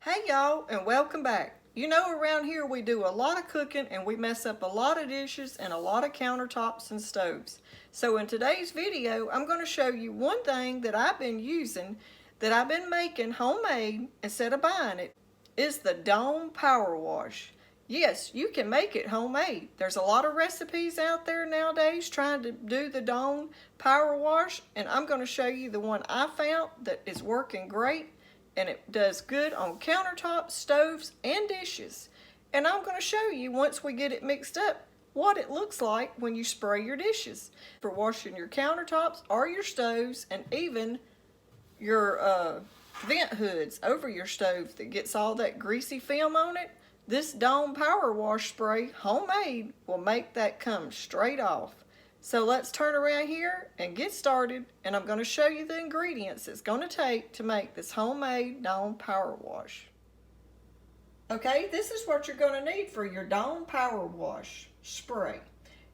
Hey y'all, and welcome back. You know, around here we do a lot of cooking and we mess up a lot of dishes and a lot of countertops and stoves. So in today's video, I'm going to show you one thing that I've been using, that I've been making homemade instead of buying it, is the Dawn Powerwash. Yes, you can make it homemade. There's a lot of recipes out there nowadays trying to do the Dawn Powerwash, and I'm going to show you the one I found that is working great. And it does good on countertops, stoves, and dishes. And I'm going to show you, once we get it mixed up, what it looks like when you spray your dishes for washing your countertops or your stoves, and even your vent hoods over your stove that gets all that greasy film on it. This Dawn Power Wash spray, homemade, will make that come straight off. So let's turn around here and get started, and I'm going to show you the ingredients it's going to take to make this homemade Dawn Power Wash. Okay, this is what you're going to need for your Dawn Power Wash spray.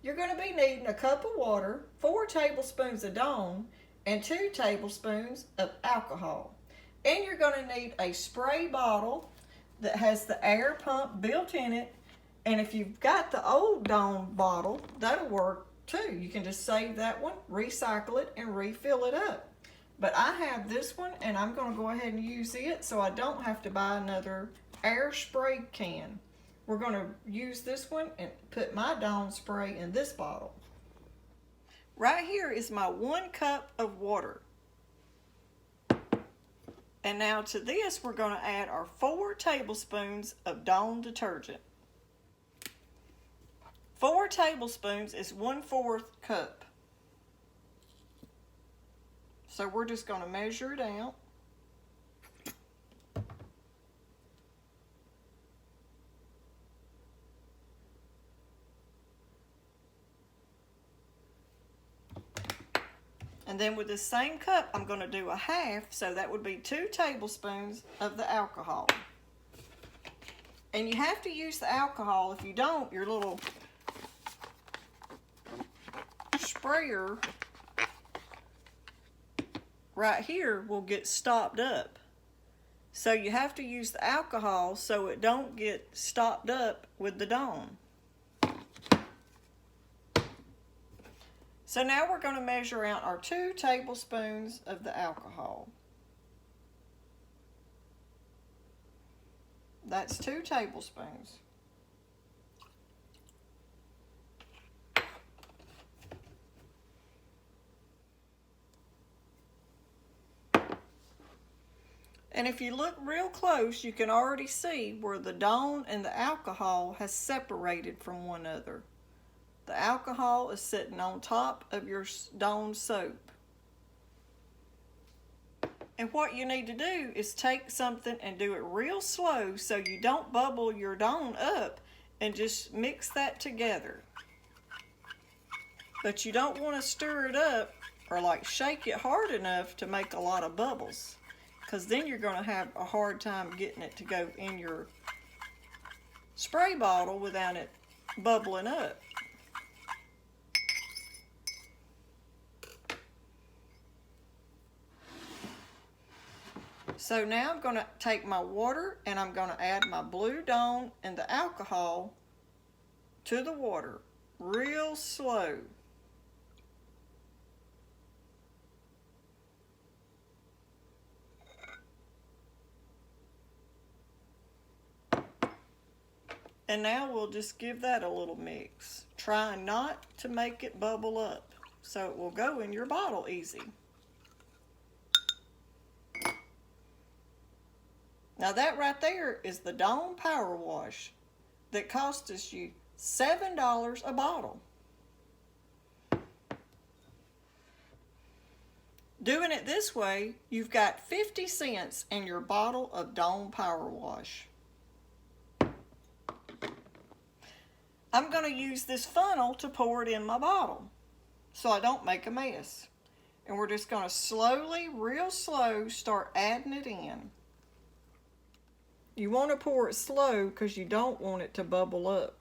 You're going to be needing a cup of water, 4 tablespoons of Dawn, and 2 tablespoons of alcohol. And you're going to need a spray bottle that has the air pump built in it. And if you've got the old Dawn bottle, that'll work too. You can just save that one, recycle it, and refill it up. But I have this one, and I'm going to go ahead and use it so I don't have to buy another air spray can. We're going to use this one and put my Dawn spray in this bottle. Right here is my 1 cup of water. And now to this, we're going to add our 4 tablespoons of Dawn detergent. 4 tablespoons is 1/4 cup. So we're just going to measure it out. And then with this same cup, I'm going to do a half, so that would be 2 tablespoons of the alcohol. And you have to use the alcohol. If you don't, your little sprayer right here will get stopped up. So you have to use the alcohol so it don't get stopped up with the Dawn. So now we're going to measure out our 2 tablespoons of the alcohol. That's 2 tablespoons. And if you look real close, you can already see where the Dawn and the alcohol has separated from one another. The alcohol is sitting on top of your Dawn soap. And what you need to do is take something and do it real slow so you don't bubble your Dawn up, and just mix that together. But you don't want to stir it up or like shake it hard enough to make a lot of bubbles, because then you're going to have a hard time getting it to go in your spray bottle without it bubbling up. So now I'm going to take my water and I'm going to add my blue Dawn and the alcohol to the water real slow. And now we'll just give that a little mix, trying not to make it bubble up so it will go in your bottle easy. Now that right there is the Dawn Power Wash that cost us you $7 a bottle. Doing it this way, you've got 50 cents in your bottle of Dawn Power Wash. I'm going to use this funnel to pour it in my bottle so I don't make a mess. And we're just going to slowly, real slow, start adding it in. You want to pour it slow because you don't want it to bubble up.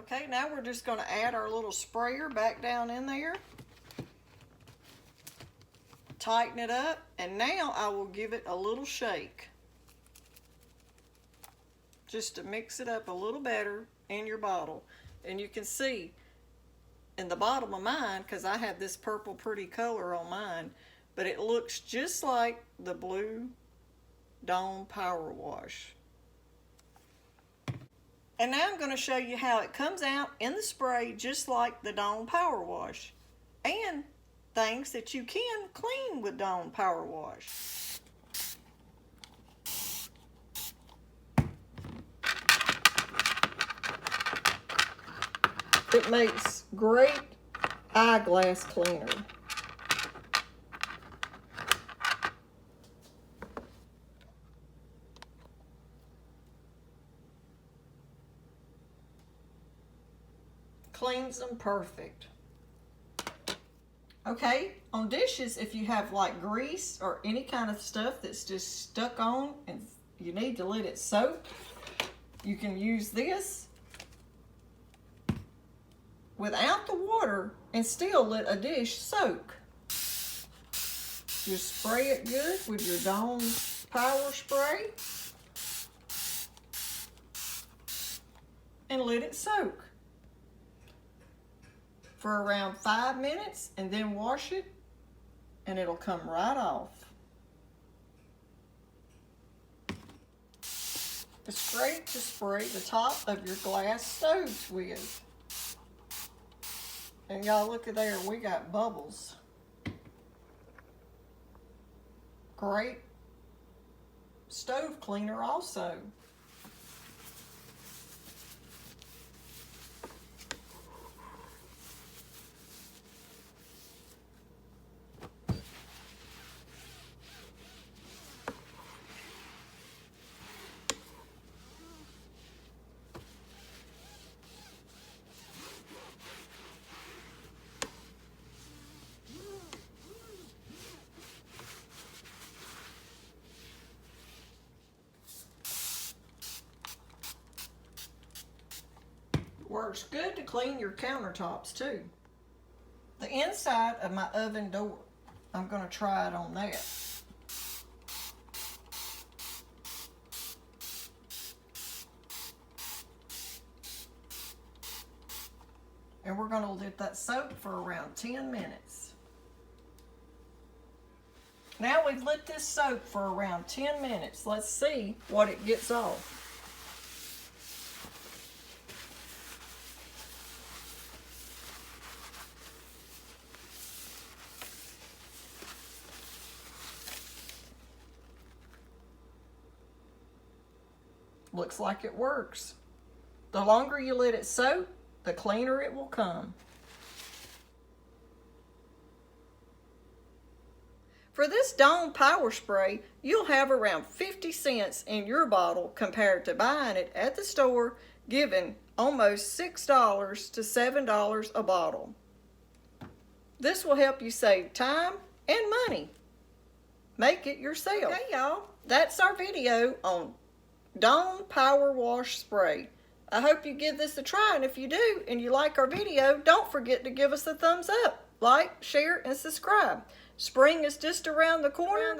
Okay, now we're just going to add our little sprayer back down in there. Tighten it up, and now I will give it a little shake. Just to mix it up a little better in your bottle. And you can see in the bottom of mine, because I have this purple pretty color on mine, but it looks just like the blue Dawn Powerwash. And now I'm going to show you how it comes out in the spray just like the Dawn Powerwash, and things that you can clean with Dawn Powerwash. It makes great eyeglass cleaner. Cleans them perfect. Okay, on dishes, if you have like grease or any kind of stuff that's just stuck on and you need to let it soak, you can use this without the water and still let a dish soak. Just spray it good with your Dawn Power Spray and let it soak for around 5 minutes, and then wash it and it'll come right off. It's great to spray the top of your glass stoves with. And y'all look at there, we got bubbles. Great stove cleaner also. Works good to clean your countertops too. The inside of my oven door, I'm going to try it on that. And we're going to let that soak for around 10 minutes. Now we've let this soak for around 10 minutes. Let's see what it gets off. Looks like it works. The longer you let it soak, the cleaner it will come. For this Dawn Power Spray, you'll have around 50 cents in your bottle compared to buying it at the store, giving almost $6 to $7 a bottle. This will help you save time and money. Make it yourself. Okay, y'all, that's our video on Dawn Powerwash Spray. I hope you give this a try, and if you do and you like our video, don't forget to give us a thumbs up, like, share, and subscribe. Spring is just around the corner,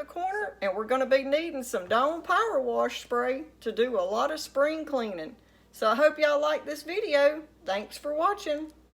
and we're going to be needing some Dawn Powerwash Spray to do a lot of spring cleaning. So I hope y'all like this video. Thanks for watching.